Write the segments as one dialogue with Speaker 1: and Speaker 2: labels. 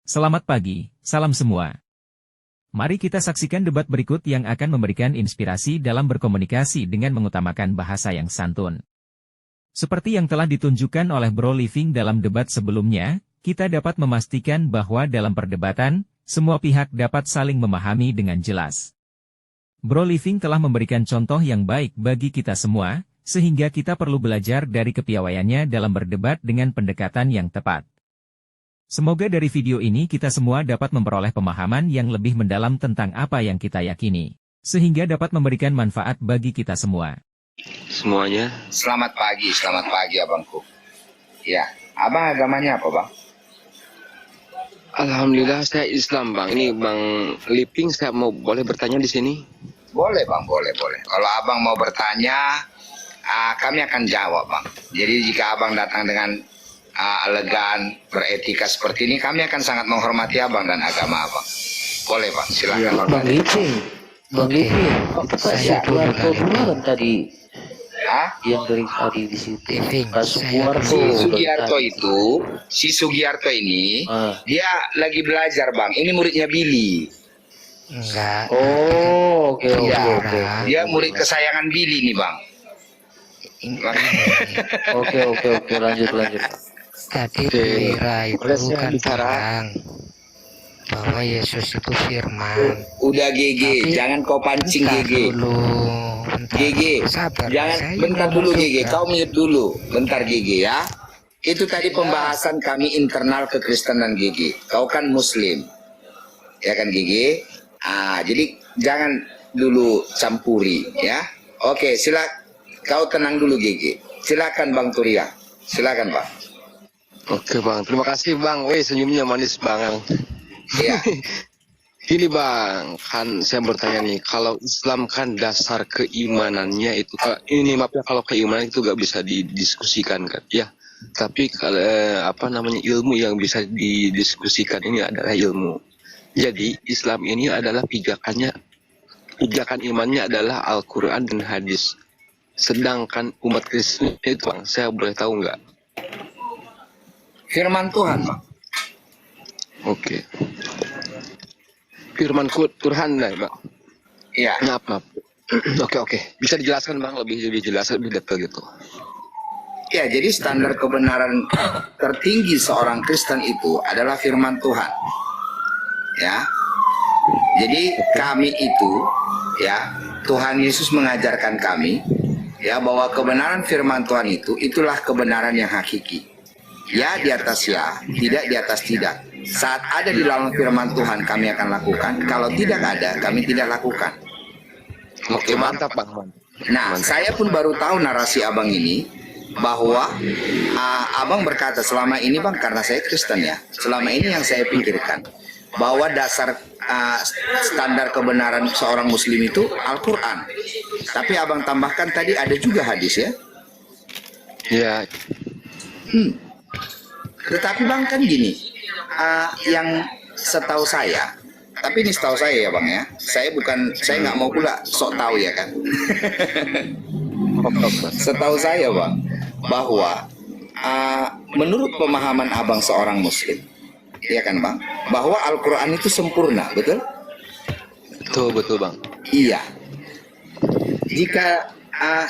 Speaker 1: Selamat pagi, salam semua. Mari kita saksikan debat berikut yang akan memberikan inspirasi dalam berkomunikasi dengan mengutamakan bahasa yang santun. Seperti yang telah ditunjukkan oleh Bro Living dalam debat sebelumnya, kita dapat memastikan bahwa dalam perdebatan, semua pihak dapat saling memahami dengan jelas. Bro Living telah memberikan contoh yang baik bagi kita semua, sehingga kita perlu belajar dari kepiawaiannya dalam berdebat dengan pendekatan yang tepat. Semoga dari video ini kita semua dapat memperoleh pemahaman yang lebih mendalam tentang apa yang kita yakini, sehingga dapat memberikan manfaat bagi kita semua.
Speaker 2: Semuanya.
Speaker 3: Selamat pagi abangku. Ya, abang agamanya apa bang?
Speaker 2: Alhamdulillah saya Islam bang. Ini bang Liping, saya boleh bertanya di sini?
Speaker 3: Boleh bang, boleh. Kalau abang mau bertanya, kami akan jawab bang. Jadi jika abang datang dengan elegan, beretika seperti ini, kami akan sangat menghormati abang dan agama abang. Boleh bang, silakan bang.
Speaker 4: Bang Liping, itu saya bukan tadi. Yang dari tadi di situ.
Speaker 3: Si Sugiarto ini, dia lagi belajar bang. Ini muridnya Billy.
Speaker 4: Enggak. Oh, oke.
Speaker 3: Dia murid kesayangan Billy nih bang.
Speaker 4: Oke, lanjut.
Speaker 5: Tadi Wira itu kan bilang bahwa Yesus itu firman.
Speaker 3: Udah GG, jangan kau pancing GG. GG,
Speaker 5: sabar,
Speaker 3: jangan bentar dulu GG, kau mute dulu, bentar GG ya. Itu tadi pembahasan kami internal kekristenan GG. Kau kan Muslim, ya kan GG. Jadi jangan dulu campuri ya. Oke, kau tenang dulu GG. Silakan Bang Turia, silakan Bang.
Speaker 2: Oke bang, terima kasih bang. Senyumnya manis bang.
Speaker 3: Iya.
Speaker 2: Gini bang, kan saya bertanya nih, kalau Islam kan dasar keimanannya itu, ini maaf ya, kalau keimanan itu gak bisa didiskusikan kan, ya. Tapi kalau ilmu yang bisa didiskusikan ini adalah ilmu. Jadi Islam ini adalah pijakan imannya adalah Al-Quran dan hadis. Sedangkan umat Kristen itu bang, saya boleh tahu nggak?
Speaker 3: Firman Tuhan bang.
Speaker 2: Oke. Firman Tuhan lah bang.
Speaker 3: Iya.
Speaker 2: Maaf. Oke. Bisa dijelaskan bang lebih jelas, lebih detail gitu.
Speaker 3: Ya, jadi standar kebenaran tertinggi seorang Kristen itu adalah firman Tuhan. Ya. Jadi kami itu, ya, Tuhan Yesus mengajarkan kami, ya, bahwa kebenaran firman Tuhan itulah kebenaran yang hakiki. Ya di atas ya, tidak di atas tidak. Saat ada di dalam firman Tuhan kami akan lakukan. Kalau tidak ada, kami tidak lakukan.
Speaker 2: Oke, mantap bang.
Speaker 3: Nah, saya pun baru tahu narasi abang ini, bahwa abang berkata selama ini bang, karena saya Kristen ya, selama ini yang saya pikirkan bahwa dasar standar kebenaran seorang Muslim itu Al-Quran. Tapi abang tambahkan tadi ada juga hadis ya.
Speaker 2: Ya.
Speaker 3: Tetapi bang kan gini, yang setahu saya, tapi ini setahu saya ya bang ya, saya nggak mau pula sok tahu ya kan. Setahu saya bang, bahwa menurut pemahaman abang seorang Muslim, ya kan bang, bahwa Al-Quran itu sempurna, betul?
Speaker 2: Betul bang.
Speaker 3: Iya. Jika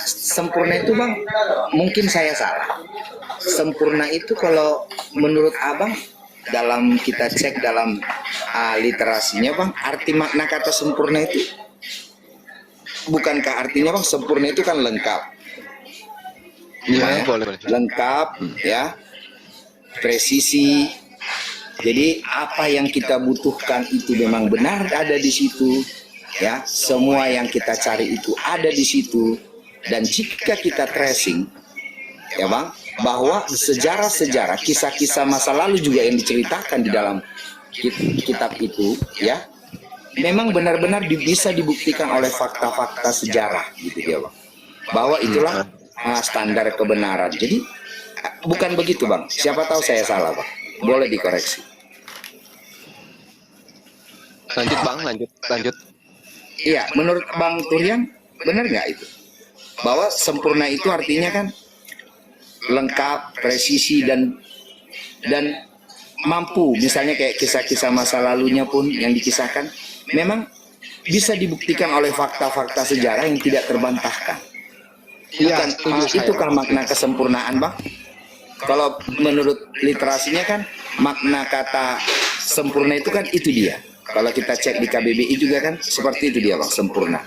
Speaker 3: sempurna itu bang, mungkin saya salah. Sempurna itu kalau menurut abang, dalam kita cek dalam literasinya bang, arti makna kata sempurna itu, bukankah artinya bang, sempurna itu kan lengkap?
Speaker 2: Iya, boleh.
Speaker 3: Lengkap ya, presisi. Jadi apa yang kita butuhkan itu memang benar ada di situ ya, semua yang kita cari itu ada di situ. Dan jika kita tracing ya bang, bahwa sejarah-sejarah, kisah-kisah masa lalu juga yang diceritakan di dalam kitab itu ya, memang benar-benar bisa dibuktikan oleh fakta-fakta sejarah gitu ya bang, bahwa itulah standar kebenaran. Jadi bukan begitu bang, siapa tahu saya salah bang, boleh dikoreksi.
Speaker 2: Lanjut bang, lanjut.
Speaker 3: Iya, menurut Bang Turian benar nggak itu, bahwa sempurna itu artinya kan lengkap, presisi, dan mampu, misalnya kayak kisah-kisah masa lalunya pun yang dikisahkan, memang bisa dibuktikan oleh fakta-fakta sejarah yang tidak terbantahkan.
Speaker 2: Iya,
Speaker 3: Itukah makna kesempurnaan, Bang? Kalau menurut literasinya kan makna kata sempurna itu kan itu dia. Kalau kita cek di KBBI juga kan seperti itu dia, Bang, sempurna.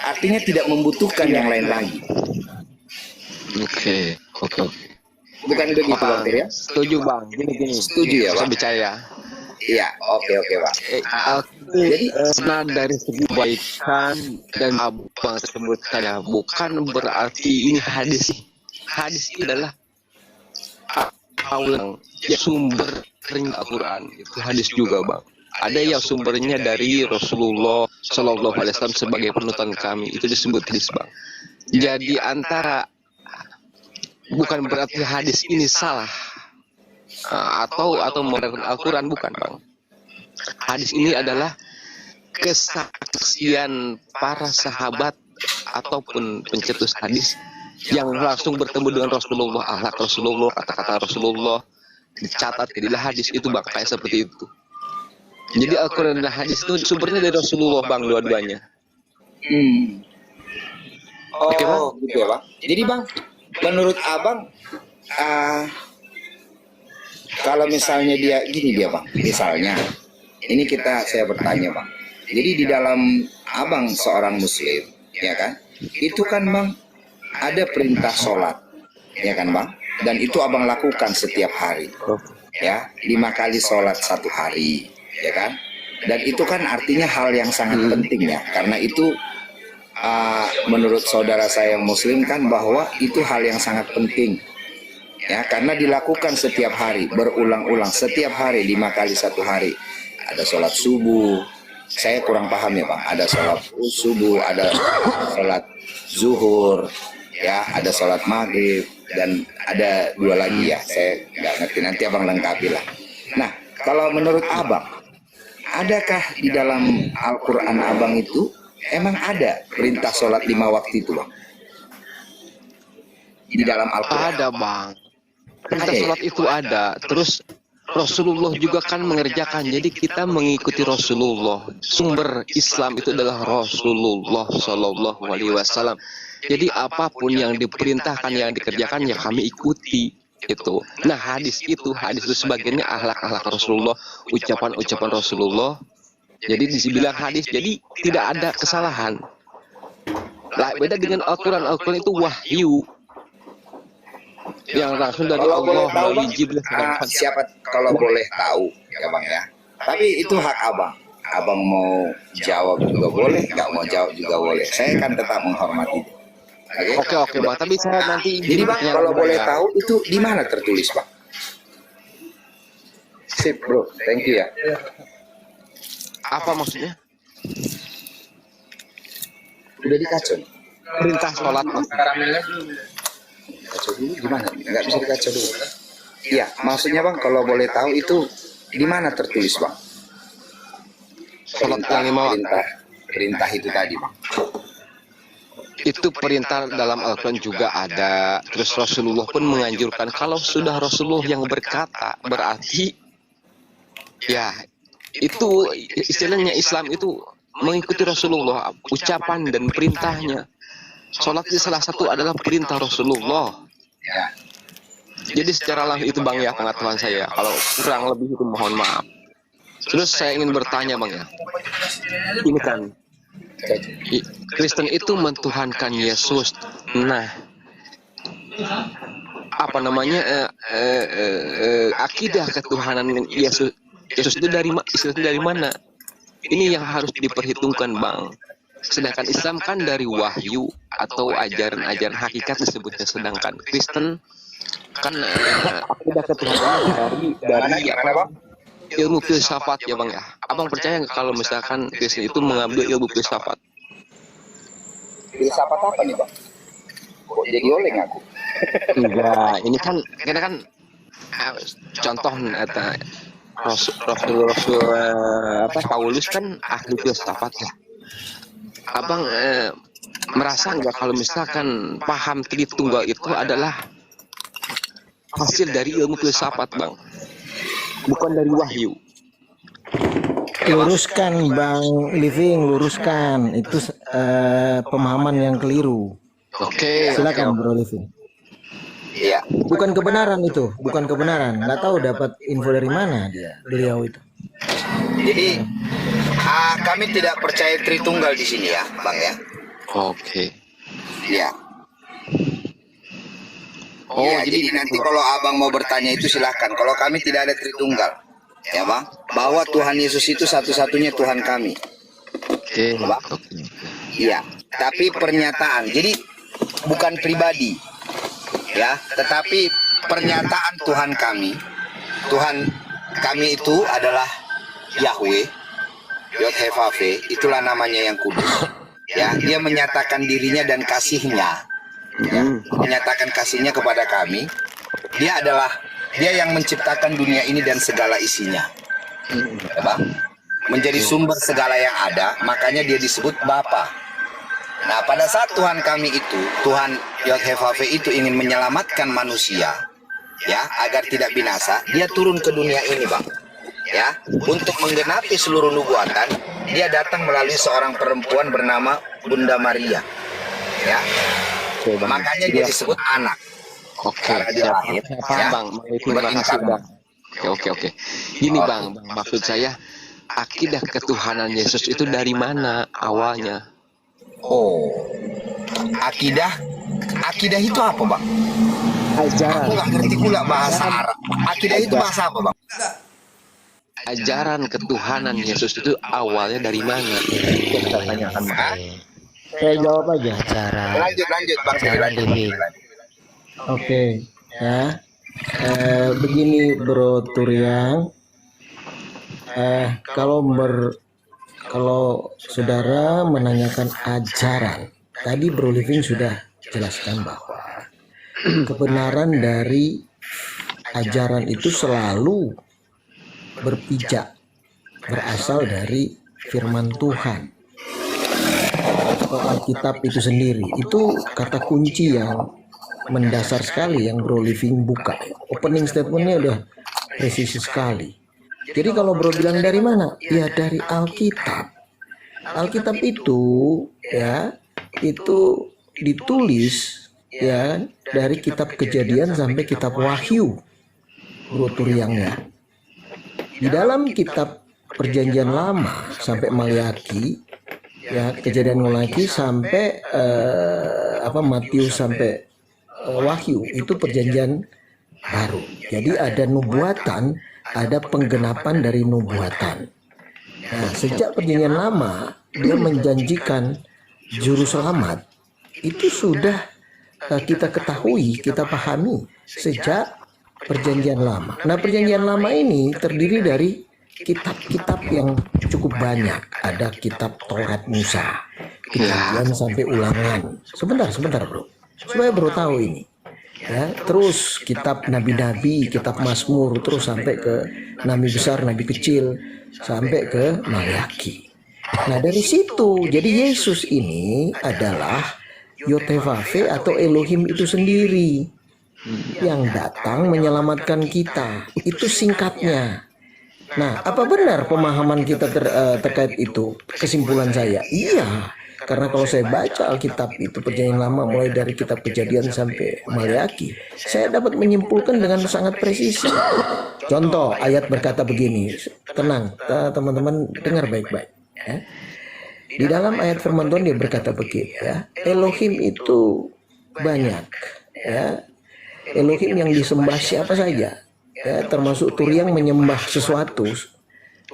Speaker 3: Artinya tidak membutuhkan yang lain lagi.
Speaker 2: Oke.
Speaker 3: Bukan begitu, Bang Ter, ya?
Speaker 2: Setuju Bang, gini.
Speaker 3: Setuju ya, Bang?
Speaker 2: Saya percaya.
Speaker 3: Iya, oke, Bang.
Speaker 2: Jadi dari segi kebaikan dan abang tersebut saya bukan berarti ini hadis. Hadis ini adalah awal yang sumber Al-Quran. Itu hadis juga Bang. Ada yang sumbernya dari Rasulullah Shallallahu Alaihi Wasallam sebagai penutupan kami. Itu disebut hadis Bang. Jadi antara bukan berarti hadis ini salah atau membenarkan Al-Quran, bukan Bang. Hadis ini adalah kesaksian para sahabat ataupun pencetus hadis yang langsung bertemu dengan Rasulullah, akhlak Rasulullah, kata-kata Rasulullah, dicatat jadilah hadis itu Bang, kayak seperti itu. Jadi Al-Quran dan hadis itu sumbernya dari Rasulullah Bang, dua-duanya.
Speaker 3: Oke, Bang. Gitu ya, Bang. Jadi Bang, menurut Abang, kalau misalnya dia gini dia Bang, misalnya ini saya bertanya Bang. Jadi di dalam Abang seorang Muslim, ya kan? Itu kan Bang ada perintah sholat, ya kan Bang? Dan itu Abang lakukan setiap hari, ya 5 kali sholat 1 hari, ya kan? Dan itu kan artinya hal yang sangat penting ya, karena itu menurut saudara saya yang Muslim kan bahwa itu hal yang sangat penting. Ya, karena dilakukan setiap hari, berulang-ulang setiap hari 5 kali 1 hari. Ada sholat subuh, saya kurang paham ya Bang. Ada sholat subuh, ada sholat zuhur, ya, ada sholat maghrib, dan ada 2 lagi ya. Saya nggak ngerti, nanti Abang lengkapi lah. Nah, kalau menurut Abang, adakah di dalam Al-Quran Abang itu emang ada perintah sholat 5 waktu itu Bang? Di dalam Al-Quran
Speaker 2: ada Bang. Perintah sholat itu ada. Terus Rasulullah juga kan mengerjakan. Jadi kita mengikuti Rasulullah. Sumber Islam itu adalah Rasulullah Shallallahu Alaihi Wasallam. Jadi apapun yang diperintahkan, yang dikerjakan ya kami ikuti itu. Nah hadis itu sebagiannya akhlak Rasulullah, ucapan Rasulullah. Jadi dibilang hadis. Jadi tidak ada kesalahan. Lah beda dengan Al-Quran. Al-Quran itu wahyu yang langsung dari Allah melalui Jibril.
Speaker 3: Siapa kalau boleh tahu ya Bang ya. Tapi itu hak Abang. Abang mau jawab juga boleh, nggak mau jawab juga boleh. Saya kan tetap menghormati.
Speaker 2: Oke Bang. Tapi saya nanti.
Speaker 3: Jadi Bang kalau boleh tahu itu di mana tertulis Bang? Sip bro, thank you ya.
Speaker 2: Apa maksudnya?
Speaker 3: Udah dikacau.
Speaker 2: Perintah sholat Mas.
Speaker 3: Kacau dulu gimana? Nggak bisa dikacau dulu. Iya, maksudnya Bang kalau boleh tahu itu di mana tertulis Bang?
Speaker 2: Sholat yang 5 waktu.
Speaker 3: Perintah itu tadi Bang.
Speaker 2: Itu perintah dalam Al-Quran juga ada. Terus Rasulullah pun menganjurkan. Kalau sudah Rasulullah yang berkata, berarti ya itu istilahnya Islam itu mengikuti Rasulullah, ucapan dan perintahnya. Sholat itu salah satu adalah perintah Rasulullah.
Speaker 3: Ya.
Speaker 2: Jadi secara langsung itu Bang ya pengetahuan saya. Kalau kurang lebih itu mohon maaf. Terus saya ingin bertanya Bang ya. Ini kan Kristen itu mentuhankan Yesus. Nah, apa namanya akidah ketuhanan Yesus itu dari mana? Ini yang harus diperhitungkan Bang. Sedangkan Islam kan dari wahyu atau ajaran-ajaran hakikat disebutnya. Sedangkan Kristen kan akidah ketuhanan dari apa? Ilmu filsafat ya Bang ya. Abang percaya nggak kalau misalkan Kristen itu mengambil ilmu filsafat?
Speaker 3: Filsafat apa nih Bang? Kok jadi oleng aku?
Speaker 2: Enggak, ini kan kita kan contoh Rasul Paulus kan ahli filsafat ya. Abang merasa nggak kalau misalkan paham Tritunggal itu adalah hasil dari ilmu filsafat Bang? bukan dari wahyu.
Speaker 6: Luruskan Bang Living, luruskan itu pemahaman yang keliru.
Speaker 2: Oke.
Speaker 6: Silakan Bro Living.
Speaker 3: Iya.
Speaker 6: Bukan kebenaran itu, bukan kebenaran. Nggak tahu dapat info dari mana beliau itu.
Speaker 3: Jadi kami tidak percaya Tritunggal di sini ya, Bang ya.
Speaker 2: Oke.
Speaker 3: Iya.
Speaker 2: Oh,
Speaker 3: Ya, jadi nanti kalau abang mau bertanya itu silahkan. Kalau kami tidak ada Tritunggal, ya bang, bahwa Tuhan Yesus itu satu-satunya Tuhan kami.
Speaker 2: Oke.
Speaker 3: Iya. Tapi pernyataan, jadi bukan pribadi, ya, tetapi pernyataan Tuhan kami. Tuhan kami itu adalah Yahweh, Yod-Heh-Vav-He, itulah namanya yang kudus. Ya, dia menyatakan dirinya dan kasihnya. Ya, menyatakan kasihnya kepada kami. Dia yang menciptakan dunia ini dan segala isinya, ya, Bang? Menjadi sumber segala yang ada, makanya dia disebut Bapa. Nah, pada saat Tuhan kami itu, Tuhan Yod-Heh-Vav-He itu ingin menyelamatkan manusia, ya, agar tidak binasa, dia turun ke dunia ini, Bang. Ya, untuk menggenapi seluruh nubuatan, dia datang melalui seorang perempuan bernama Bunda Maria. Ya. Makanya dia disebut anak.
Speaker 2: Oke.
Speaker 3: Karena dia lahir, ya,
Speaker 2: Bang, terima kasih Bang. Oke. Gini Bang, maksud saya akidah ketuhanan Yesus itu dari mana awalnya?
Speaker 3: Oh, akidah itu apa, Bang?
Speaker 6: Ajaran.
Speaker 3: Aku nggak ngerti pula bahasa Arab. Akidah itu bahasa apa, Bang?
Speaker 2: Ajaran ketuhanan Yesus itu awalnya dari mana?
Speaker 6: Kita tanyakan. Saya jawab aja.
Speaker 3: Lanjut, Bang.
Speaker 5: Ajaran Living.
Speaker 6: Oke, ya. Begini Bro Turyang. Kalau saudara menanyakan ajaran, tadi Bro Living sudah jelaskan bahwa kebenaran dari ajaran itu selalu berasal dari firman Tuhan. Alkitab itu sendiri itu kata kunci yang mendasar sekali yang Bro Living buka. Opening statementnya udah presisi sekali. Jadi kalau Bro bilang dari mana? Ya dari Alkitab. Alkitab itu ya itu ditulis ya dari kitab Kejadian sampai kitab Wahyu. Bro Turyang ya. Di dalam kitab Perjanjian Lama sampai Maliaki, ya Kejadian Maliaki sampai Matius sampai Wahyu itu perjanjian baru. Jadi ada nubuatan, ada penggenapan dari nubuatan. Nah, sejak perjanjian lama dia menjanjikan juru selamat. Itu sudah kita ketahui, kita pahami sejak perjanjian lama. Nah, perjanjian lama ini terdiri dari kitab-kitab yang cukup banyak. Ada kitab Taurat Musa, Kejadian sampai Ulangan. Sebentar Bro, supaya Bro tahu ini. Ya, terus kitab nabi-nabi, kitab Mazmur, terus sampai ke nabi besar, nabi kecil, sampai ke Maliaki. Nah, dari situ, jadi Yesus ini adalah Yod-Heh-Vav-He atau Elohim itu sendiri yang datang menyelamatkan kita. Itu singkatnya. Nah, apa benar pemahaman kita terkait itu? Kesimpulan saya, iya. Karena kalau saya baca Alkitab itu perjanjian lama mulai dari kitab Kejadian sampai Maliaki, saya dapat menyimpulkan dengan sangat presisi. Contoh, ayat berkata begini. Tenang, teman-teman dengar baik-baik. Ya. Di dalam ayat firman Tuhan dia berkata begini, ya. Elohim itu banyak, ya. Elohim yang disembah siapa saja. Ya, termasuk Turyang menyembah sesuatu.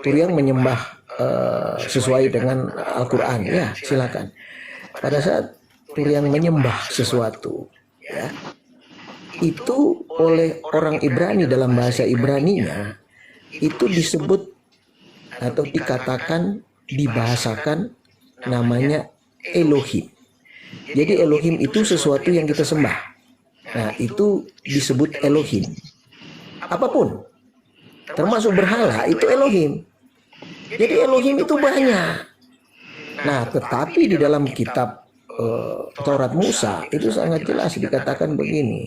Speaker 6: Turyang menyembah sesuai dengan Al-Quran, ya silakan. Pada saat Turyang menyembah sesuatu, ya, itu oleh orang Ibrani dalam bahasa Ibraninya itu disebut atau dikatakan, dibahasakan namanya Elohim. Jadi Elohim itu sesuatu yang kita sembah. Nah, itu disebut Elohim. Apapun, termasuk berhala, itu Elohim. Jadi Elohim itu banyak. Nah, tetapi di dalam kitab Taurat Musa itu sangat jelas dikatakan begini.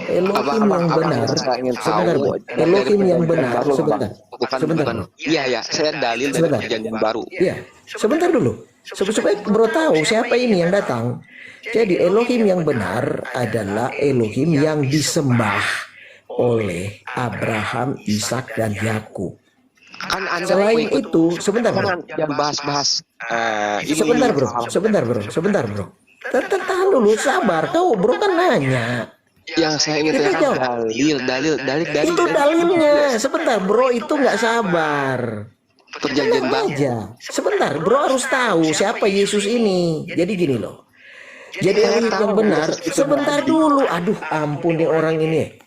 Speaker 6: Elohim yang benar,
Speaker 2: saya ingin
Speaker 6: sebentar
Speaker 2: tahu
Speaker 6: bro.
Speaker 2: dari
Speaker 6: Elohim yang
Speaker 2: perjanjian
Speaker 6: benar,
Speaker 2: baru, Bang.
Speaker 6: sebentar,
Speaker 2: Bukan,
Speaker 6: sebentar.
Speaker 2: bukan. Iya, ya, saya dalil dari
Speaker 6: Sebentar.
Speaker 2: perjanjian baru.
Speaker 6: Iya, sebentar dulu. Supaya bro tahu siapa ini yang datang. Jadi Elohim yang benar adalah Elohim yang disembah oleh Abraham, Ishak, dan Yakub.
Speaker 2: Kan Anda
Speaker 6: Selain
Speaker 2: ikut,
Speaker 6: itu, sebentar bro.
Speaker 2: jangan bahas-bahas ini.
Speaker 6: Sebentar bro, sebentar bro. Tahan dulu, sabar. Kau bro kan nanya.
Speaker 2: Yang saya ingin
Speaker 6: Kita
Speaker 2: tanyakan
Speaker 6: jawab.
Speaker 2: dalil.
Speaker 6: Itu dalilnya. Sebentar bro, itu nggak sabar.
Speaker 2: Perjanjian
Speaker 6: Tenang
Speaker 2: baru.
Speaker 6: aja. Sebentar, bro harus tahu siapa Yesus ini. Jadi gini loh. Jadi Elohim yang benar. Sebentar dulu. Aduh, ampun nih orang ini.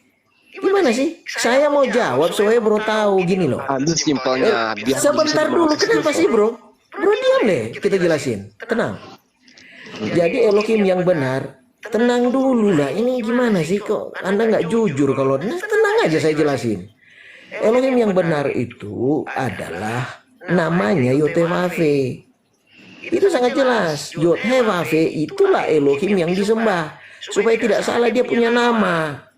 Speaker 6: Gimana sih? Saya mau jawab supaya bro tahu gini loh.
Speaker 2: Ambil simpelnya. Biar
Speaker 6: Sebentar
Speaker 2: bisa
Speaker 6: dulu.
Speaker 2: dibawa ke
Speaker 6: Kenapa
Speaker 2: simpel.
Speaker 6: sih bro? Bro diam deh. Kita jelasin. Tenang. Jadi Elohim yang benar. Tenang dulu lah. Ini gimana sih kok? Anda nggak jujur kalau. Nah, tenang aja saya jelasin. Elohim yang benar itu adalah namanya Yotevave. Itu sangat jelas. Yotevave itulah Elohim yang disembah. Supaya tidak salah dia punya nama.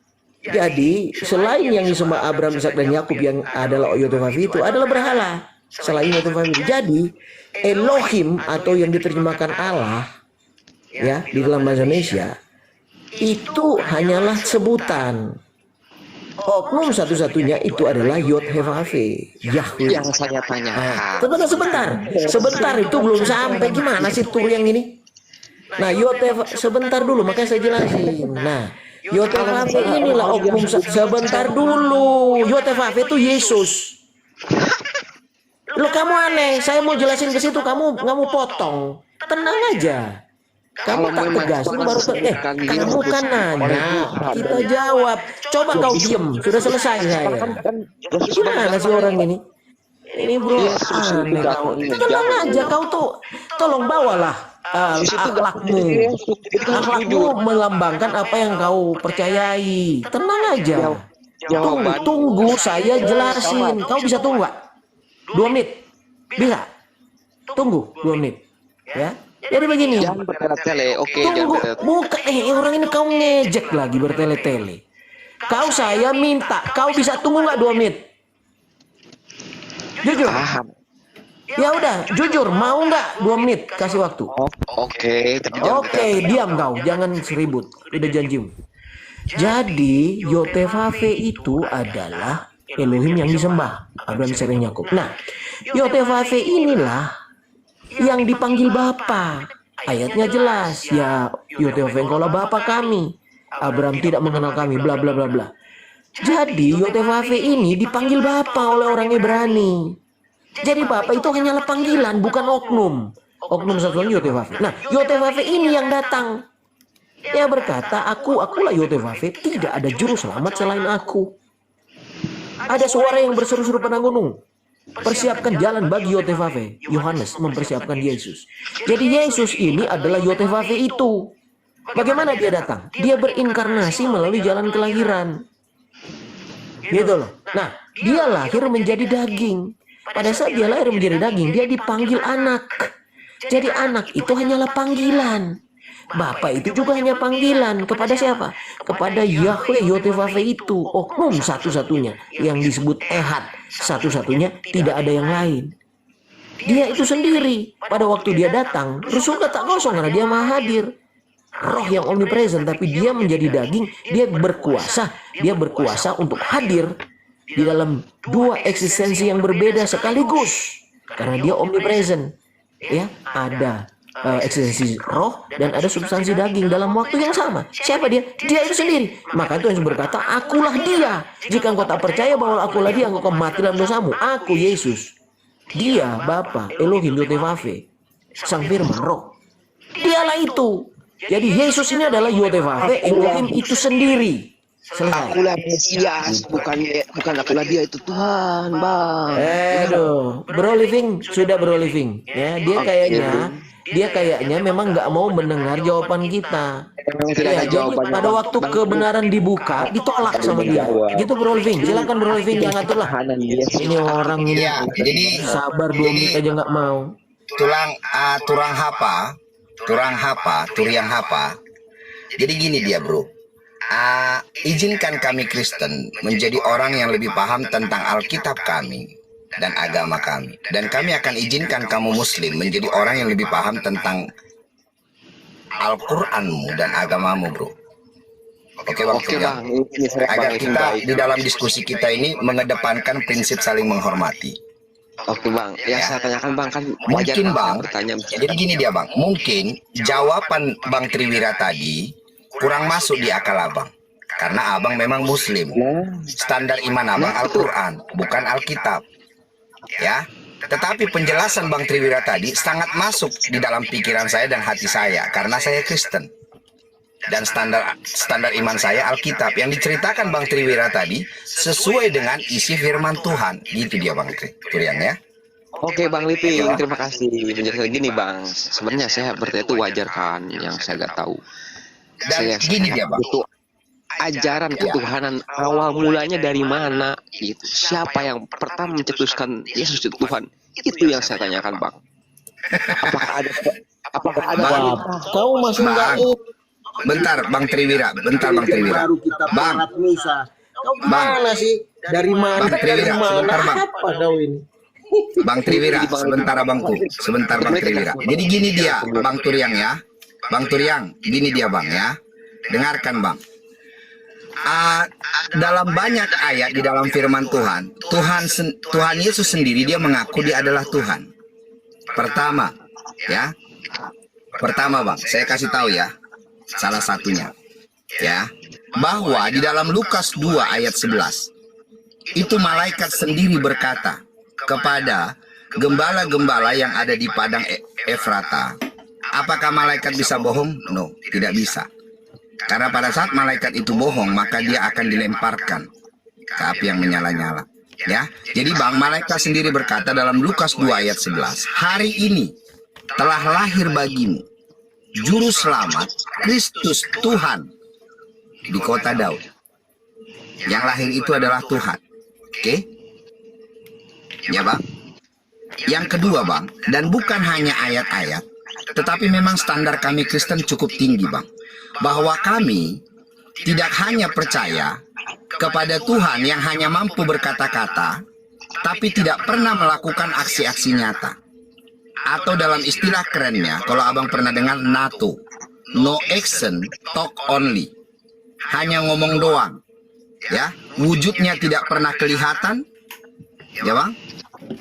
Speaker 6: Jadi selain yang disembah Abraham, Ishak, dan Yakub yang adalah Yotevave itu adalah berhala. Selain Yotevave. Jadi Elohim atau yang diterjemahkan Allah ya di dalam bahasa Indonesia itu hanyalah sebutan. Oknum satu-satunya itu adalah Yod-Heh-Vav-He, Yahweh.
Speaker 2: Yang saya tanya.
Speaker 6: Sebentar itu belum sampai. Gimana sih tur yang ini? Nah, sebentar dulu, makanya saya jelasin. Nah, Yod-Heh-Vav-He inilah oknum. Sebentar dulu, Yod-Heh-Vav-He itu Yesus. Lo kamu aneh, saya mau jelasin ke situ, kamu potong. Tenang aja. Kamu tak tegasin baru kamu kan nanya, kita jawab. Coba kau diem, sudah selesai saya. Gimana sih orang ini? Ini bro, aneh. Tenang aja, kau tuh tolong bawalah akhlakmu. Akhlakmu melambangkan apa yang kau percayai. Tenang aja. Tunggu saya jelasin. Kau bisa tunggu gak? 2 menit? Bisa? Tunggu 2 menit. Ya. Jadi begini.
Speaker 2: Jangan bertele-tele. Oke,
Speaker 6: Tunggu,
Speaker 2: jangan
Speaker 6: bukan orang ini kau ngejek lagi bertele-tele. Kau saya minta, kau bisa tunggu nggak 2 menit? Jujur.
Speaker 2: paham.
Speaker 6: Ya udah, jujur, mau nggak 2 menit kasih waktu?
Speaker 2: Oke, tapi jangan
Speaker 6: Oke, diam kau, jangan seribut. Udah janjimu. Jadi Yotevave itu adalah Elohim yang disembah Abraham, Ishak, dan Yakub. Nah, Yotevave inilah yang dipanggil Bapa. Ayatnya jelas, ya Yotevave engkaulah Bapa kami. Abraham tidak mengenal kami, bla bla bla bla. Jadi Yotevave ini dipanggil Bapa oleh orang Ibrani. Jadi Bapa itu hanyalah panggilan, bukan oknum. Oknum satunya Yotevave. Nah, Yotevave ini yang datang. Dia berkata, akulah Yotevave, tidak ada juru selamat selain aku. Ada suara yang berseru-seru padang gunung. Persiapkan jalan bagi Yotevave. Yohanes mempersiapkan Yesus. Jadi Yesus ini adalah Yotevave itu. Bagaimana dia datang? Dia berinkarnasi melalui jalan kelahiran. Gitu loh. Nah, dia lahir menjadi daging. Pada saat dia lahir menjadi daging, dia dipanggil anak. Jadi anak itu hanyalah panggilan. Bapa itu juga hanya panggilan. Kepada siapa? Kepada Yahweh Yotevave itu. Oknum satu-satunya yang disebut Ehad. Satu-satunya, tidak ada yang lain. Dia itu sendiri. Pada waktu dia datang, surga tak kosong karena dia maha hadir. Roh yang omnipresent, tapi dia menjadi daging. Dia berkuasa. Dia berkuasa untuk hadir di dalam 2 eksistensi yang berbeda sekaligus. Karena dia omnipresent. Ya, ada eksistensi roh dan ada substansi daging dalam waktu yang sama. Siapa dia? Dia itu sendiri. Maka Tuhan berkata, akulah dia. Jika engkau tak percaya bahwa akulah dia, engkau mati dalam dosamu. Aku Yesus. Dia Bapa, Elohim Yotevave, Sang Firman Roh. Dialah itu. Jadi Yesus ini adalah Yotevave, Elohim itu sendiri. Selesai.
Speaker 2: Akulah Mesias, bukan akulah dia, itu Tuhan, Bang.
Speaker 6: Aduh, Bro Living sudah Bro Living. Ya, dia kayaknya memang nggak mau mendengar jawaban kita. Ya, jadi pada waktu kebenaran dibuka, ditolak sama dia. Gitu Bro Living. Silakan Bro Living, jangan aturlah. Ini orang ini
Speaker 3: Ya, jadi
Speaker 6: sabar 2 menit aja nggak mau.
Speaker 3: Turiang hapa. Jadi gini dia bro. izinkan kami Kristen menjadi orang yang lebih paham tentang Alkitab kami dan agama kami. Dan kami akan izinkan kamu Muslim menjadi orang yang lebih paham tentang Al-Quranmu dan agamamu, bro. Oke bang,
Speaker 2: Oke bang, ini saya
Speaker 3: agar
Speaker 2: bang,
Speaker 3: kita
Speaker 2: baik.
Speaker 3: di dalam diskusi kita ini mengedepankan prinsip saling menghormati.
Speaker 2: Oke bang, yang saya tanyakan bang kan wajar
Speaker 3: Mungkin
Speaker 2: Bang,
Speaker 3: bang,
Speaker 2: saya bertanya.
Speaker 3: jadi gini dia bang, mungkin jawaban Bang Triwira tadi kurang masuk di akal abang. Karena abang memang Muslim. Standar iman abang Al-Quran, bukan Alkitab. Ya, tetapi penjelasan Bang Triwira tadi sangat masuk di dalam pikiran saya dan hati saya. Karena saya Kristen. Dan standar iman saya Alkitab. Yang diceritakan Bang Triwira tadi sesuai dengan isi firman Tuhan. Gitu dia Bang Triwira ya.
Speaker 2: Oke bang Liping, terima kasih menjelaskan gini bang. Sebenarnya saya bertanya itu wajar kan, yang saya nggak tahu.
Speaker 3: Dan gini dia bang.
Speaker 2: Itu ajaran ketuhanan awal mulanya dari mana? Gitu. Siapa yang pertama mencetuskan Yesus itu Tuhan? Itu yang saya tanyakan bang. Apakah ada?
Speaker 3: Bang,
Speaker 6: Kau masih nggak
Speaker 3: bentar Bang Triwira, bentar Bang Triwira.
Speaker 6: baru kita
Speaker 3: Bang,
Speaker 6: sholat misa. Kau
Speaker 3: Bang.
Speaker 6: gimana sih? Dari mana?
Speaker 3: Bang Triwira,
Speaker 6: Dari mana?
Speaker 3: sebentar, Bang.
Speaker 6: Apa kau ini?
Speaker 3: Bang Triwira, sebentar abangku, sebentar Bang Triwira. Jadi gini dia, Bang Turiang ya, Bang Turiang, gini dia Bang ya, dengarkan Bang. Dalam banyak ayat di dalam firman Tuhan, Tuhan Yesus sendiri dia mengaku dia adalah Tuhan. Pertama, ya, pertama Bang, saya kasih tahu ya, salah satunya, ya, bahwa di dalam Lukas 2 ayat 11, itu malaikat sendiri berkata kepada gembala-gembala yang ada di padang Efrata, apakah malaikat bisa bohong? No, tidak bisa. Karena pada saat malaikat itu bohong, maka dia akan dilemparkan ke api yang menyala-nyala. Ya, jadi Bang, malaikat sendiri berkata dalam Lukas 2 ayat 11, hari ini telah lahir bagimu Juru Selamat, Kristus Tuhan di kota Daud. Yang lahir itu adalah Tuhan. Oke? Ya Bang. Yang kedua Bang, dan bukan hanya ayat-ayat, tetapi memang standar kami Kristen cukup tinggi Bang. Bahwa kami tidak hanya percaya kepada Tuhan yang hanya mampu berkata-kata, tapi tidak pernah melakukan aksi-aksi nyata. Atau dalam istilah kerennya, kalau abang pernah dengar NATO, no action, talk only. Hanya ngomong doang. Ya, wujudnya tidak pernah kelihatan. Ya Bang?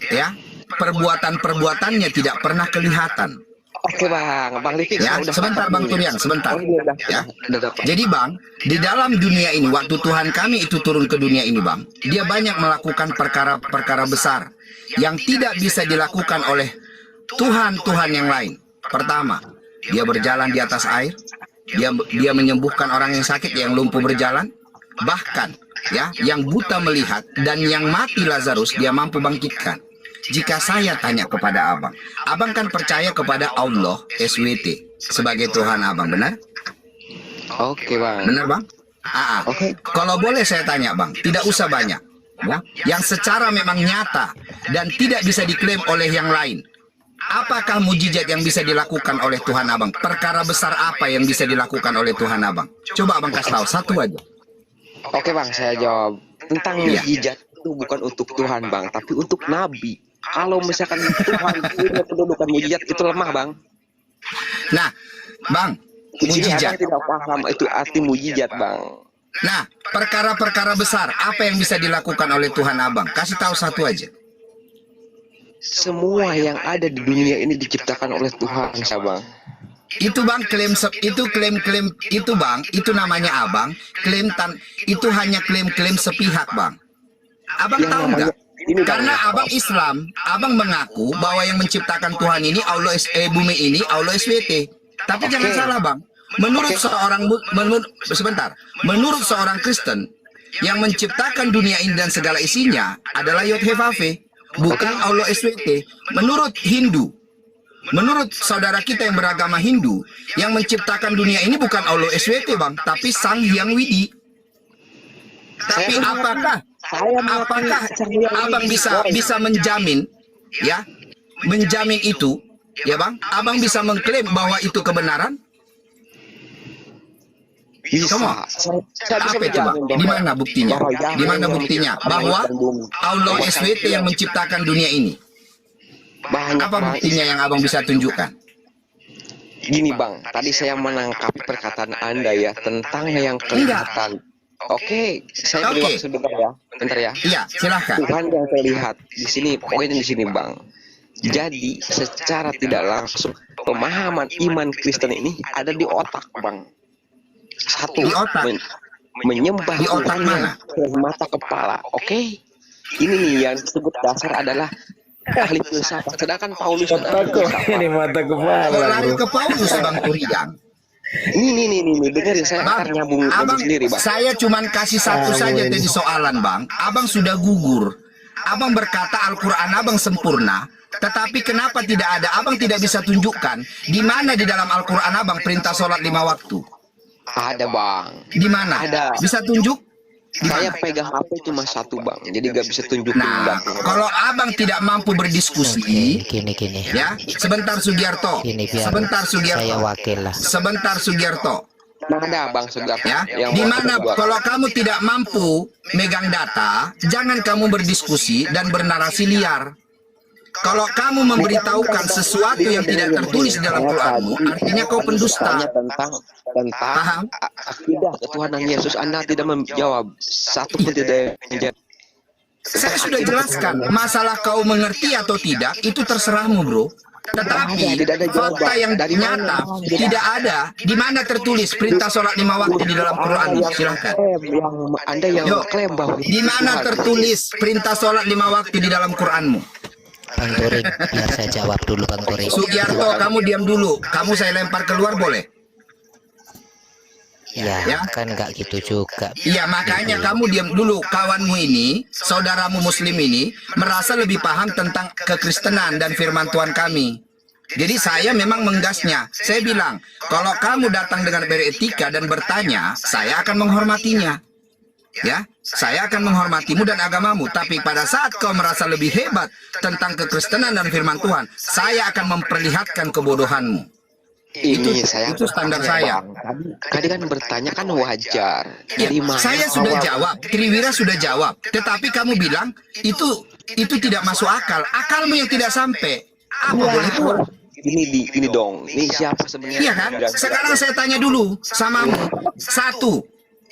Speaker 3: Ya, perbuatan-perbuatannya tidak pernah kelihatan.
Speaker 2: Oke bang, Bang Liping.
Speaker 3: Ya, sebentar Bang Turiang, sebentar. Ya. Jadi Bang, di dalam dunia ini, waktu Tuhan kami itu turun ke dunia ini Bang, dia banyak melakukan perkara-perkara besar yang tidak bisa dilakukan oleh Tuhan-Tuhan yang lain. Pertama, dia berjalan di atas air, dia menyembuhkan orang yang sakit, yang lumpuh berjalan, bahkan ya, yang buta melihat, dan yang mati Lazarus dia mampu bangkitkan. Jika saya tanya kepada abang, abang kan percaya kepada Allah SWT sebagai Tuhan abang, benar?
Speaker 2: Oke bang.
Speaker 3: Benar Bang? Oke. Kalau boleh saya tanya Bang, tidak usah banyak, ya, yang secara memang nyata dan tidak bisa diklaim oleh yang lain. Apakah mujizat yang bisa dilakukan oleh Tuhan abang? Perkara besar apa yang bisa dilakukan oleh Tuhan abang? Coba abang kasih tahu satu aja.
Speaker 2: Oke bang, saya jawab tentang mujizat itu bukan untuk Tuhan bang, tapi untuk Nabi. Kalau misalkan Tuhan punya kedudukan mujizat itu lemah bang.
Speaker 3: Nah, Bang, mujizat.
Speaker 2: Tidak paham itu arti mujizat bang.
Speaker 3: Nah, perkara-perkara besar apa yang bisa dilakukan oleh Tuhan abang? Kasih tahu satu aja.
Speaker 2: Semua yang ada di dunia ini diciptakan oleh Tuhan, bang.
Speaker 3: Itu Bang, klaim itu Bang, itu namanya abang itu hanya klaim sepihak Bang. Abang tahu nggak? Karena abang Islam, abang mengaku bahwa yang menciptakan Tuhan ini Allah bumi ini Allah SWT. Tapi jangan salah Bang. Menurut seorang Kristen, yang menciptakan dunia ini dan segala isinya adalah Yod-Heh-Vav-Veh, bukan Allah SWT. Menurut Hindu, menurut saudara kita yang beragama Hindu, yang menciptakan dunia ini bukan Allah SWT Bang, tapi Sang Hyang Widi. Tapi apakah abang bisa menjamin, ya, menjamin itu, ya Bang? Abang bisa mengklaim bahwa itu kebenaran?
Speaker 2: Bisa.
Speaker 3: Semua.
Speaker 2: Saya bisa
Speaker 3: Apa itu bang?
Speaker 2: menjamin,
Speaker 3: Di mana buktinya?
Speaker 2: bahwa yang
Speaker 3: Di mana buktinya? Bahwa Allah
Speaker 2: Bahwa
Speaker 3: SWT yang menciptakan dunia ini.
Speaker 2: banyak
Speaker 3: Apa
Speaker 2: Bang.
Speaker 3: buktinya yang abang bisa tunjukkan?
Speaker 2: Gini Bang, tadi saya menangkap perkataan Anda ya tentang yang kelihatan. Oke, saya beri
Speaker 3: Oke.
Speaker 2: waktu sebentar ya. Bentar ya.
Speaker 3: Iya, silahkan.
Speaker 2: Tuhan yang terlihat di sini, pokoknya di sini Bang. Jadi secara tidak langsung pemahaman iman Kristen ini ada di otak Bang. Satu,
Speaker 3: Di otak?
Speaker 2: menyembah
Speaker 3: Di otak
Speaker 2: Tuhan
Speaker 3: mana?
Speaker 2: yang mata kepala. Oke, ini nih yang disebut dasar adalah ahli filsafat. Sedangkan Paulus kan ahli filsafat.
Speaker 6: Ini mata kepala,
Speaker 3: Lari
Speaker 6: bro.
Speaker 3: ke Paulus abang Turiang.
Speaker 2: Nih, dengerin saya akan nyambung
Speaker 3: Abang,
Speaker 2: sendiri Bang.
Speaker 3: saya cuman kasih satu saja tadi soalan bang. Abang sudah gugur. Abang berkata Al-Quran abang sempurna. Tetapi kenapa tidak ada? Abang tidak bisa tunjukkan di mana di dalam Al-Quran abang perintah sholat 5 waktu.
Speaker 2: Ada Bang.
Speaker 3: Di mana?
Speaker 2: Ada.
Speaker 3: Bisa tunjuk? Di
Speaker 2: Saya
Speaker 3: mana?
Speaker 2: pegang HP cuma satu Bang, jadi gak bisa tunjukin
Speaker 3: Nah,
Speaker 2: Bang.
Speaker 3: kalau abang tidak mampu berdiskusi,
Speaker 5: Gini.
Speaker 3: ya, sebentar Sugiarto.
Speaker 5: Gini biar
Speaker 3: Sebentar
Speaker 5: saya
Speaker 3: Sugiarto.
Speaker 5: wakil lah.
Speaker 3: Sebentar Sugiarto.
Speaker 2: Ada Bang Segar.
Speaker 3: Ya, di mana kalau kamu tidak mampu megang data, jangan kamu berdiskusi dan bernarasi liar. Kalau kamu memberitahukan sesuatu yang tidak tertulis dalam Quranmu, artinya kau pendusta.
Speaker 2: tentang
Speaker 3: Paham?
Speaker 2: akidah ketuhanan Yesus. Anda tidak menjawab satu pun tidak menjawab.
Speaker 3: Saya sudah jelaskan, masalah kau mengerti atau tidak, itu terserahmu bro. Tetapi
Speaker 2: Tidak ada jawaban.
Speaker 3: fakta yang
Speaker 2: Dari
Speaker 3: nyata
Speaker 2: mana?
Speaker 3: tidak ada. Di mana tertulis perintah sholat 5 waktu di dalam Quran? Silahkan.
Speaker 2: Anda yang
Speaker 3: Yo,
Speaker 2: mengklaim bahwa
Speaker 3: di mana tertulis perintah sholat 5 waktu di dalam Quranmu?
Speaker 5: Bang Turing, biar saya jawab dulu Bang Turing.
Speaker 3: Sugiarto, kamu diam dulu. Kamu saya lempar keluar boleh?
Speaker 5: Ya, kan nggak gitu juga.
Speaker 3: Iya, makanya kamu diam dulu. Kawanmu ini, saudaramu muslim ini, merasa lebih paham tentang kekristenan dan firman Tuhan kami. Jadi saya memang menggasnya. Saya bilang, kalau kamu datang dengan beretika dan bertanya, saya akan menghormatinya. Ya, saya akan menghormatimu dan agamamu. Tapi pada saat kau merasa lebih hebat tentang kekristenan dan firman Tuhan, saya akan memperlihatkan kebodohanmu.
Speaker 2: ini saya
Speaker 3: itu standar saya.
Speaker 2: Bang. Tadi kan bertanya kan wajar.
Speaker 3: Ya,
Speaker 2: Dari mana
Speaker 3: saya sudah
Speaker 2: awal-
Speaker 3: jawab, Triwira sudah jawab. Tetapi kamu bilang itu tidak masuk akal. Akalmu yang tidak sampai. Apa boleh buat?
Speaker 2: Ini dong. Ini siapa sebenarnya?
Speaker 3: Iya kan? Sekarang saya tanya dulu samamu. Satu,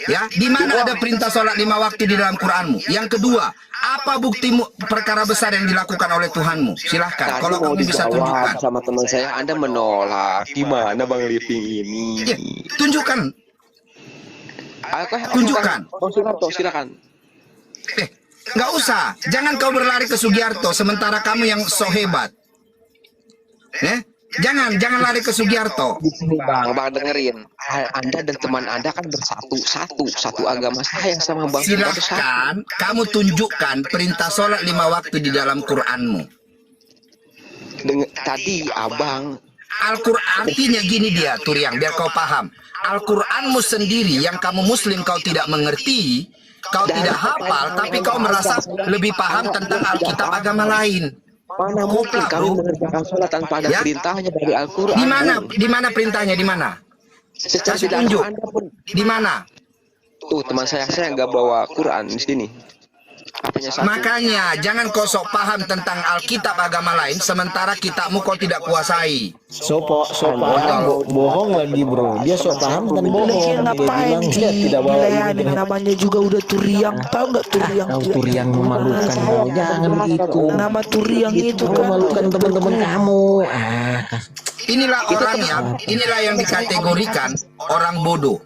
Speaker 3: ya, di mana ada perintah sholat 5 waktu di dalam Quranmu? Yang kedua, apa buktimu perkara besar yang dilakukan oleh Tuhanmu? Silahkan,
Speaker 2: Tadi
Speaker 3: kalau
Speaker 2: mau
Speaker 3: kamu bisa
Speaker 2: dijawab
Speaker 3: tunjukkan.
Speaker 2: sama teman saya, Anda menolak. Gimana Bang Living ini?
Speaker 3: Ya, tunjukkan.
Speaker 2: Oke,
Speaker 3: Tunjukkan.
Speaker 2: Silakan.
Speaker 3: Nggak usah. Jangan kau berlari ke Sugiarto sementara kamu yang so hebat. Jangan lari ke Sugiarto.
Speaker 2: Di sini Bang dengerin. Anda dan teman Anda kan bersatu, satu agama. Saya sama Bang kita bersatu.
Speaker 3: Silahkan kamu tunjukkan perintah sholat 5 waktu di dalam Quranmu.
Speaker 2: Tadi Abang
Speaker 3: Al-Quran artinya gini dia, Turiang, biar kau paham. Al-Quranmu sendiri yang kamu muslim kau tidak mengerti, kau tidak hafal, tapi kau merasa lebih paham tentang Alkitab agama lain.
Speaker 2: mana mungkin
Speaker 3: Kopla,
Speaker 2: kami
Speaker 3: bro.
Speaker 2: mengerjakan sholat tanpa ada
Speaker 3: Ya.
Speaker 2: perintahnya dari Al-Quran?
Speaker 3: Di mana perintahnya? Di mana?
Speaker 2: Secara
Speaker 3: Kasih
Speaker 2: tidak
Speaker 3: tunjuk.
Speaker 2: Anda pun
Speaker 3: Di mana?
Speaker 2: tuh teman saya nggak bawa Quran di sini. Apanya satu?
Speaker 3: Makanya jangan kau sok paham tentang Alkitab agama lain sementara kitabmu kau tidak kuasai.
Speaker 6: Sok paham, bohong lagi bro. Dia sok paham dan bohong.
Speaker 7: Lagian
Speaker 6: Dia
Speaker 7: ngapain
Speaker 6: bilang
Speaker 7: sih
Speaker 6: dia tidak bawa
Speaker 7: ngelayanin,
Speaker 6: ini.
Speaker 7: namanya juga udah Turiang, tahu nggak Turiang?
Speaker 6: Kau Turiang memalukan kau. Jangan gitu.
Speaker 7: Nama Turiang itu kan
Speaker 6: Memalukan teman-teman kamu.
Speaker 3: Inilah yang dikategorikan orang bodoh.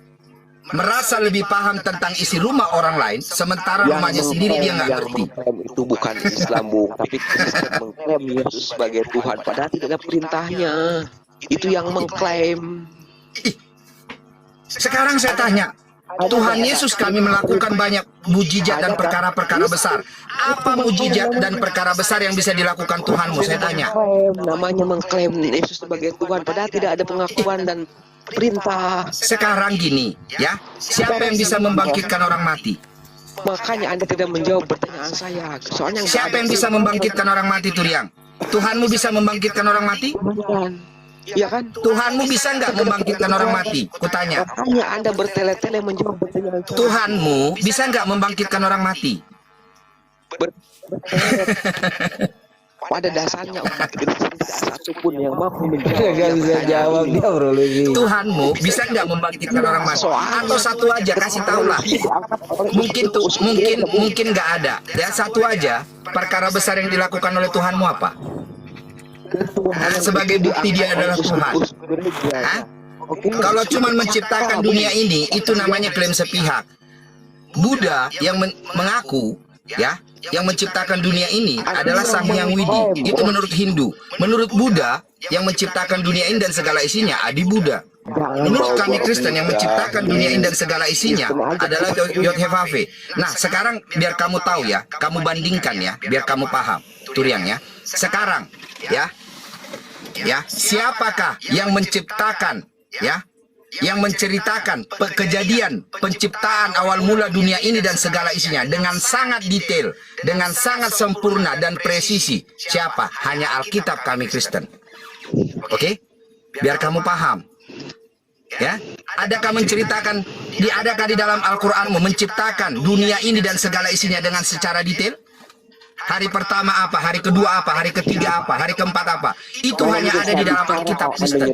Speaker 3: Merasa lebih paham tentang isi rumah orang lain sementara rumahnya sendiri dia nggak ngerti.
Speaker 2: mengklaim itu bukan Islam, Bung, tapi Kristen mengklaim Yesus sebagai Tuhan padahal tidak ada perintahnya. Itu yang mengklaim.
Speaker 3: Sekarang saya tanya, Tuhan Yesus kami melakukan banyak mujizat dan perkara-perkara besar. Apa mujizat dan perkara besar yang bisa dilakukan Tuhanmu? Saya tanya.
Speaker 2: Namanya mengklaim Yesus sebagai Tuhan padahal tidak ada pengakuan dan perintah.
Speaker 3: Sekarang gini, ya, siapa yang bisa membangkitkan orang mati?
Speaker 2: Makanya Anda tidak menjawab pertanyaan saya. Soalnya nggak
Speaker 3: Siapa
Speaker 2: ada
Speaker 3: yang bisa membangkitkan orang mati, Turiang? Tuhanmu bisa membangkitkan orang mati?
Speaker 2: Bukan. Iya kan?
Speaker 3: Tuhanmu bisa nggak membangkitkan orang mati? Kutanya.
Speaker 2: Makanya Anda bertele-tele menjawab pertanyaan Tuhan.
Speaker 3: Tuhanmu bisa nggak membangkitkan orang mati?
Speaker 2: Pada dasarnya umat Kristen tidak satu pun yang mampu menjawab.
Speaker 6: Gak bisa jawab dia bro Living.
Speaker 3: Tuhanmu bisa nggak membangkitkan orang mati? Atau satu aja, kasih tahu lah. Mungkin nggak ada. Ya satu aja. Perkara besar yang dilakukan oleh Tuhanmu apa? Sebagai bukti dia adalah Tuhan. Hah? Kalau cuma menciptakan dunia ini, itu namanya klaim sepihak. Buddha yang mengaku, ya, yang menciptakan dunia ini adalah Sang Hyang Widi. Itu menurut Hindu. Menurut Buddha, yang menciptakan dunia ini dan segala isinya Adi Buddha. Menurut kami Kristen, yang menciptakan dunia ini dan segala isinya adalah Yod-Heh-Vav-He. Nah, sekarang biar kamu tahu ya, kamu bandingkan ya, biar kamu paham, Turiang ya. Sekarang, ya, siapakah yang menciptakan, ya, yang menceritakan kejadian penciptaan awal mula dunia ini dan segala isinya dengan sangat detail, dengan sangat sempurna dan presisi? Siapa? Hanya Alkitab kami Kristen. Oke? Biar kamu paham. Ya, adakah adakah di dalam Al-Qur'anmu menciptakan dunia ini dan segala isinya dengan secara detail? Hari pertama apa, hari kedua apa, hari ketiga apa, hari keempat apa? Itu hanya ada di dalam Alkitab Kristen.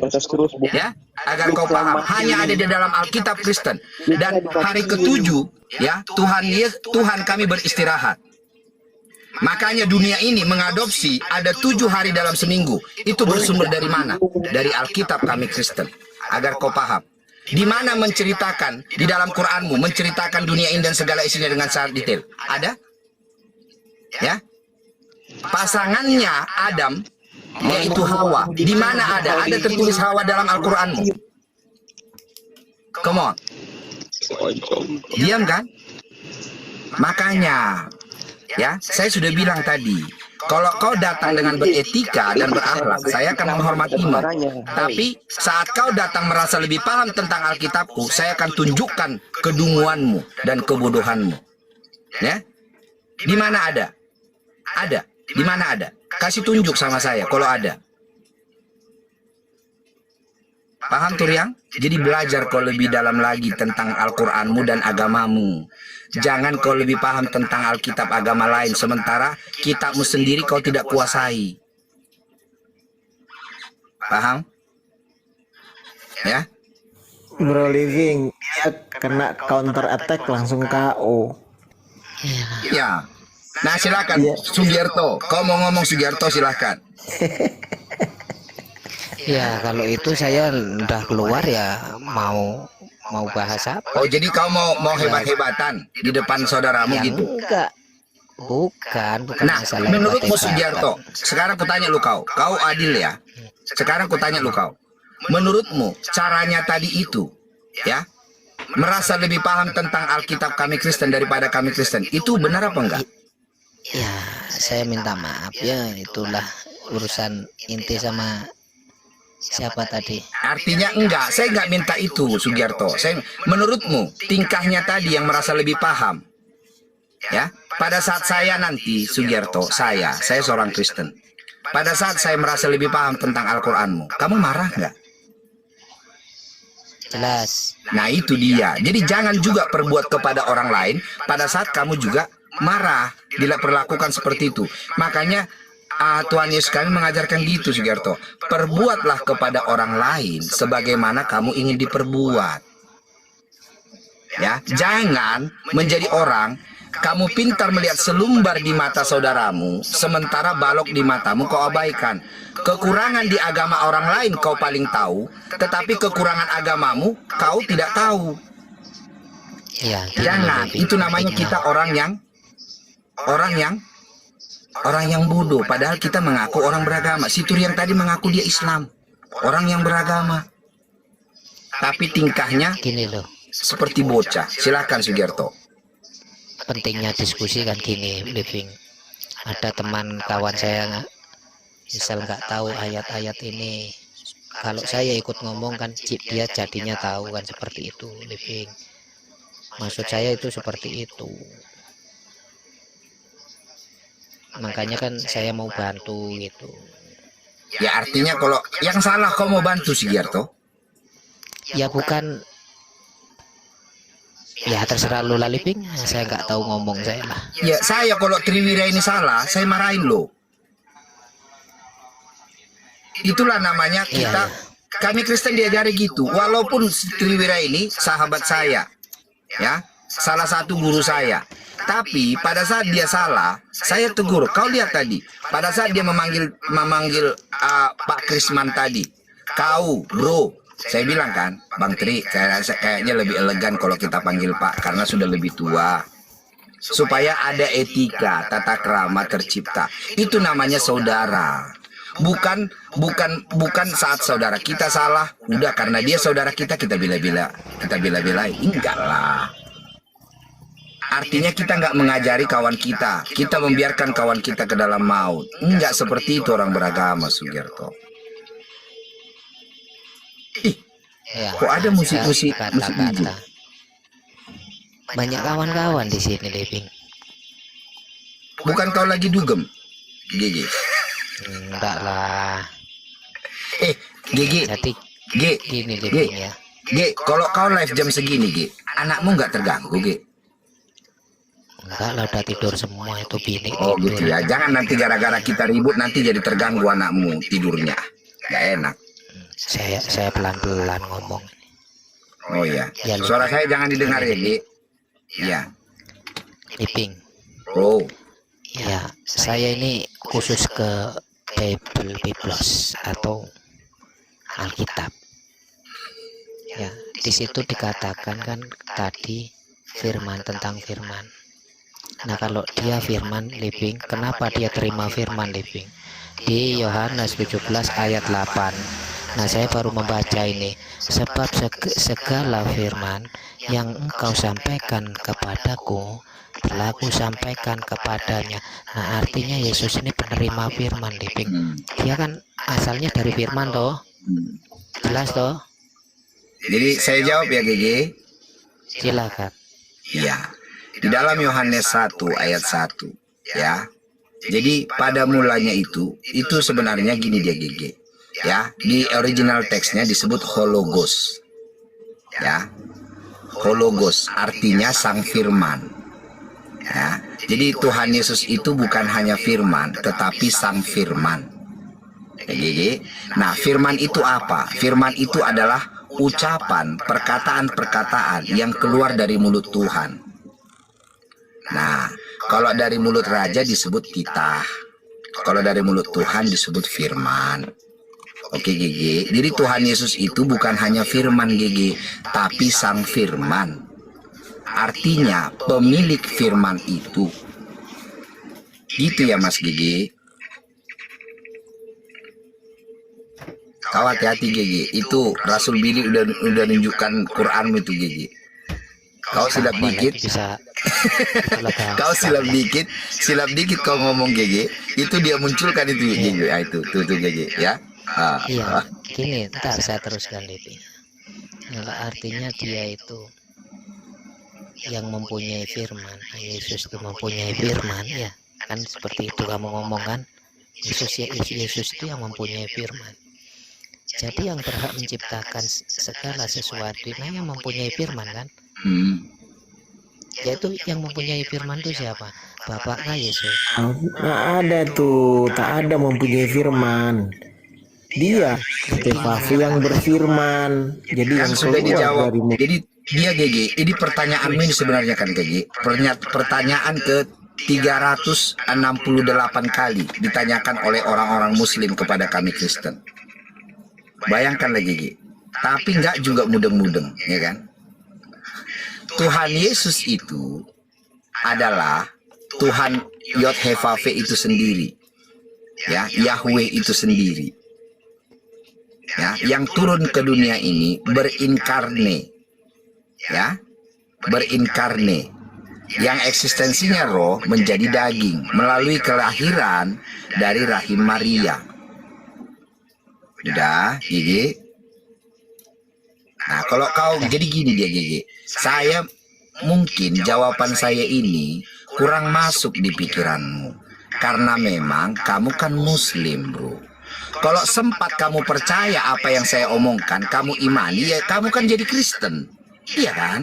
Speaker 3: Ya, agar kau paham, hanya ada di dalam Alkitab Kristen. Dan hari ketujuh, ya, Tuhan kami beristirahat. Makanya dunia ini mengadopsi ada 7 hari dalam seminggu. Itu bersumber dari mana? Dari Alkitab kami Kristen. Agar kau paham. Di mana menceritakan, di dalam Quranmu, menceritakan dunia ini dan segala isinya dengan sangat detail? Ada? Ya, pasangannya Adam yaitu Hawa. Di mana ada? Ada tertulis Hawa dalam Al-Qur'anmu? Come on. Diam kan? Makanya, ya, saya sudah bilang tadi, kalau kau datang dengan beretika dan berakhlak, saya akan menghormatimu. Tapi saat kau datang merasa lebih paham tentang Alkitabku, saya akan tunjukkan kedunguanmu dan kebodohanmu. Ya, di mana ada? Ada. Di mana ada? Kasih tunjuk sama saya kalau ada. Paham Turiang? Jadi belajar kau lebih dalam lagi tentang Al-Qur'anmu dan agamamu. Jangan kau lebih paham tentang Alkitab agama lain, sementara kitabmu sendiri kau tidak kuasai. Paham? Ya?
Speaker 6: Bro Living, dia kena counter attack langsung KO.
Speaker 3: Ya. Nah silakan Sugiarto, kau mau ngomong Sugiarto silakan.
Speaker 5: Ya kalau itu saya udah keluar ya mau bahas apa?
Speaker 3: Oh jadi kau mau hebat-hebatan di depan saudaramu
Speaker 5: Ya
Speaker 3: gitu?
Speaker 5: enggak, bukan
Speaker 3: Nah
Speaker 5: masalah
Speaker 3: menurutmu
Speaker 5: hebat-hebatan.
Speaker 3: Sugiarto, sekarang kutanya lu kau adil ya. Sekarang kutanya lu kau, menurutmu caranya tadi itu, ya, merasa lebih paham tentang Alkitab kami Kristen daripada kami Kristen, itu benar apa enggak?
Speaker 5: Ya saya minta maaf ya, itulah urusan inti sama siapa tadi.
Speaker 3: Artinya enggak, saya enggak minta itu Sugiarto. Menurutmu tingkahnya tadi yang merasa lebih paham, ya, pada saat saya nanti Sugiarto, saya seorang Kristen, pada saat saya merasa lebih paham tentang Al-Qur'anmu, kamu marah enggak?
Speaker 5: Jelas.
Speaker 3: Nah itu dia. Jadi jangan juga perbuat kepada orang lain pada saat kamu juga marah, diperlakukan seperti itu. Makanya Tuhan Yesus kami mengajarkan gitu Sugiarto. Perbuatlah kepada orang lain sebagaimana kamu ingin diperbuat. Ya, jangan menjadi orang kamu pintar melihat selumbar di mata saudaramu, sementara balok di matamu kau abaikan. Kekurangan di agama orang lain kau paling tahu, tetapi kekurangan agamamu kau tidak tahu.
Speaker 5: Ya,
Speaker 3: Jangan, itu namanya kita orang yang bodoh. Padahal kita mengaku orang beragama. Si Turiang tadi mengaku dia Islam, orang yang beragama, tapi tingkahnya
Speaker 5: gini loh,
Speaker 3: seperti bocah. Silakan Sugiarto.
Speaker 5: pentingnya diskusi kan gini, Living. Ada teman kawan saya misal nggak tahu ayat-ayat ini, kalau saya ikut ngomong kan dia jadinya tahu kan, seperti itu Living. Maksud saya itu seperti itu. Makanya kan saya mau bantu gitu.
Speaker 3: Ya artinya kalau yang salah kau mau bantu Sugiarto.
Speaker 5: Ya bukan, ya terserah lu lah Liping, saya nggak tahu ngomong saya lah.
Speaker 3: Ya saya kalau Triwira ini salah, saya marahin lo. Itulah namanya kita, kami Kristen diajari gitu. Walaupun Triwira ini sahabat saya, ya, salah satu guru saya. Tapi pada saat dia salah, saya tegur. Kau lihat tadi, pada saat dia memanggil Pak Krisman tadi, kau bro, saya bilang kan, Bang Tri, kayaknya lebih elegan kalau kita panggil Pak karena sudah lebih tua. Supaya ada etika, tata krama tercipta. Itu namanya saudara. Bukan saat saudara kita salah, udah karena dia saudara kita bela-belain. Enggak lah. Artinya kita nggak mengajari kawan kita membiarkan kawan kita ke dalam maut. Enggak seperti itu orang beragama, Sugiarto. Ih, kok ada musik-musik hijau?
Speaker 5: Banyak kawan-kawan di sini, Liping.
Speaker 3: Bukan kau lagi dugem, Gigi?
Speaker 5: Enggak lah.
Speaker 3: Gigi,
Speaker 5: Jadi gini
Speaker 3: G,
Speaker 5: Liping ya.
Speaker 3: G, kalau kau live jam segini, G, anakmu nggak terganggu, G?
Speaker 5: Enggak lah, udah tidur semua itu bini.
Speaker 3: Oh
Speaker 5: tidur.
Speaker 3: gitu ya, jangan nanti gara-gara kita ribut nanti jadi terganggu anakmu tidurnya, nggak enak.
Speaker 5: Saya pelan-pelan ngomong.
Speaker 3: Oh iya,
Speaker 5: Ya, lu-
Speaker 3: suara saya jangan didengar ya, G. Iya.
Speaker 5: Liping.
Speaker 3: Oh,
Speaker 5: Ya, saya ini khusus ke Biblos atau Alkitab. Ya, di situ dikatakan kan tadi firman tentang firman. Nah, kalau dia firman Liping, kenapa dia terima firman Liping? Di Yohanes 17 ayat 8. Nah, saya baru membaca ini. Sebab segala firman yang engkau sampaikan kepadaku telah aku sampaikan kepadanya. Nah, artinya Yesus ini penerima firman, Liping. Dia kan asalnya dari firman toh. Jelas toh?
Speaker 3: jadi saya jawab ya, Gigi.
Speaker 5: Silakan.
Speaker 3: Iya. Di dalam Yohanes 1 ayat 1, ya. Jadi pada mulanya itu sebenarnya gini dia, Gigi. Ya, di original teksnya disebut hologos. Ya. Hologos artinya sang firman. Ya. Jadi Tuhan Yesus itu bukan hanya firman, tetapi sang firman. Ya, Gigi. Nah, firman itu apa? Firman itu adalah ucapan, perkataan-perkataan yang keluar dari mulut Tuhan. Nah, kalau dari mulut raja disebut titah. Kalau dari mulut Tuhan disebut firman. Oke, Gigi. Jadi Tuhan Yesus itu bukan hanya firman, Gigi, tapi sang firman. Artinya pemilik firman itu. Gitu ya, Mas Gigi. Kau hati-hati, Gigi. Itu Rasul Billy udah nunjukkan Quranmu itu, Gigi. Kau silap dikit,
Speaker 5: Bisa.
Speaker 3: kau silap dikit kau ngomong, Gigi. Itu dia munculkan itu, Gigi. Ya, itu tuh Gigi, ya.
Speaker 5: Iya, gini, ntar saya teruskan, Liping. Nah, artinya dia itu yang mempunyai firman. Nah, Yesus itu mempunyai firman, ya kan seperti itu kamu ngomong kan. Yesus itu yang mempunyai firman. Jadi yang berhak menciptakan segala sesuatu, nah yang mempunyai firman kan. Yaitu yang mempunyai firman itu siapa? Bapaknya Yesus.
Speaker 6: Nggak ada tuh, tak ada mempunyai firman. Dia Stefafi yang berfirman. Jadi
Speaker 3: Kan
Speaker 6: yang
Speaker 3: sudah
Speaker 6: keluar
Speaker 3: dijawab.
Speaker 6: dari mulut.
Speaker 3: Jadi dia, Gigi, ini pertanyaanmu ini sebenarnya kan, Gigi. Pertanyaan ke 368 kali ditanyakan oleh orang-orang Muslim kepada kami Kristen. Bayangkan lagi, Gigi. Tapi nggak juga mudeng-mudeng, ya kan? Tuhan Yesus itu adalah Tuhan Yod-Heh-Vav-He itu sendiri, ya, Yahweh itu sendiri, ya, yang turun ke dunia ini berinkarne, ya, berinkarne, yang eksistensinya roh menjadi daging melalui kelahiran dari rahim Maria. Udah, Gigi. Nah, kalau kau jadi gini dia, Gigi. Saya mungkin jawaban saya ini kurang masuk di pikiranmu. Karena memang kamu kan Muslim, bro. Kalau sempat kamu percaya apa yang saya omongkan, kamu imani, ya kamu kan jadi Kristen. Iya kan?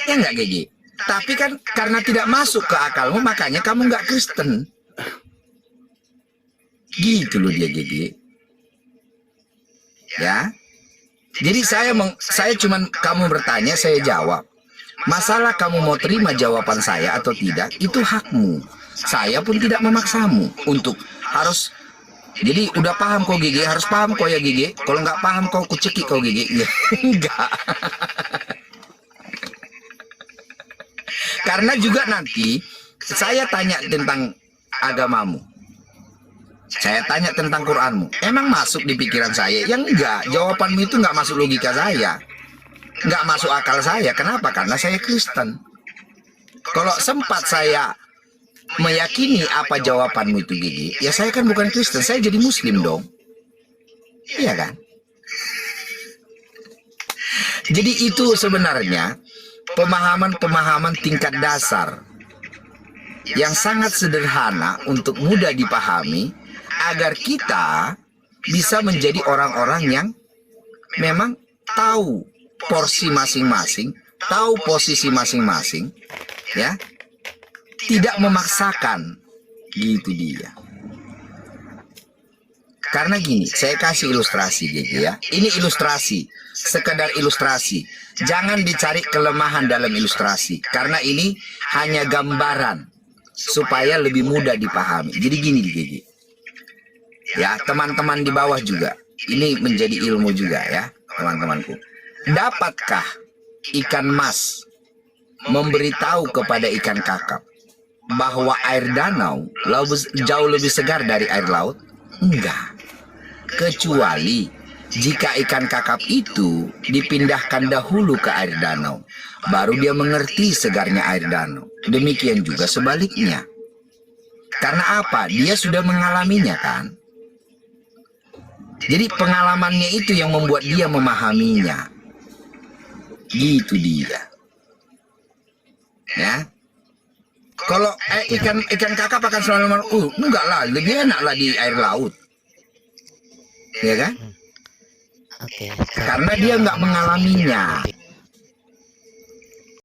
Speaker 3: Ya nggak, Gigi? Tapi kan karena tidak masuk ke akalmu, makanya kamu nggak Kristen. Gitu loh dia, Gigi. Ya. Jadi saya cuman kamu bertanya, saya jawab. Masalah kamu mau terima jawaban saya atau tidak, itu hakmu. Saya pun tidak memaksamu untuk harus. Jadi udah paham kau, Gigi, harus paham kau ya, Gigi. Kalau nggak paham kau kucekik kau, Gigi. Enggak. Karena juga nanti saya tanya tentang agamamu. Saya tanya tentang Quranmu. Emang masuk di pikiran saya? Yang enggak. Jawabanmu itu enggak masuk logika saya. Enggak masuk akal saya. Kenapa? Karena saya Kristen. Kalau sempat saya meyakini apa jawabanmu itu, Gigi, ya saya kan bukan Kristen. Saya jadi Muslim dong. Iya kan? Jadi itu sebenarnya pemahaman-pemahaman tingkat dasar yang sangat sederhana untuk mudah dipahami, agar kita bisa menjadi orang-orang yang memang tahu porsi masing-masing, tahu posisi masing-masing, ya, tidak memaksakan, gitu dia. Karena gini, saya kasih ilustrasi, gitu ya. Ini ilustrasi, sekedar ilustrasi. Jangan dicari kelemahan dalam ilustrasi, karena ini hanya gambaran supaya lebih mudah dipahami. Jadi gini, Gigi. Ya, teman-teman di bawah juga. Ini menjadi ilmu juga ya, teman-temanku. Dapatkah ikan mas memberitahu kepada ikan kakap bahwa air danau jauh lebih segar dari air laut? Enggak. Kecuali jika ikan kakap itu dipindahkan dahulu ke air danau, baru dia mengerti segarnya air danau. Demikian juga sebaliknya. Karena apa? Dia sudah mengalaminya kan? Jadi pengalamannya itu yang membuat dia memahaminya. Gitu dia. Ya. Kalau ikan kakap akan selalu enggak lah, lebih enak lah di air laut. Ya kan?
Speaker 5: Oke.
Speaker 3: Karena dia nggak mengalaminya.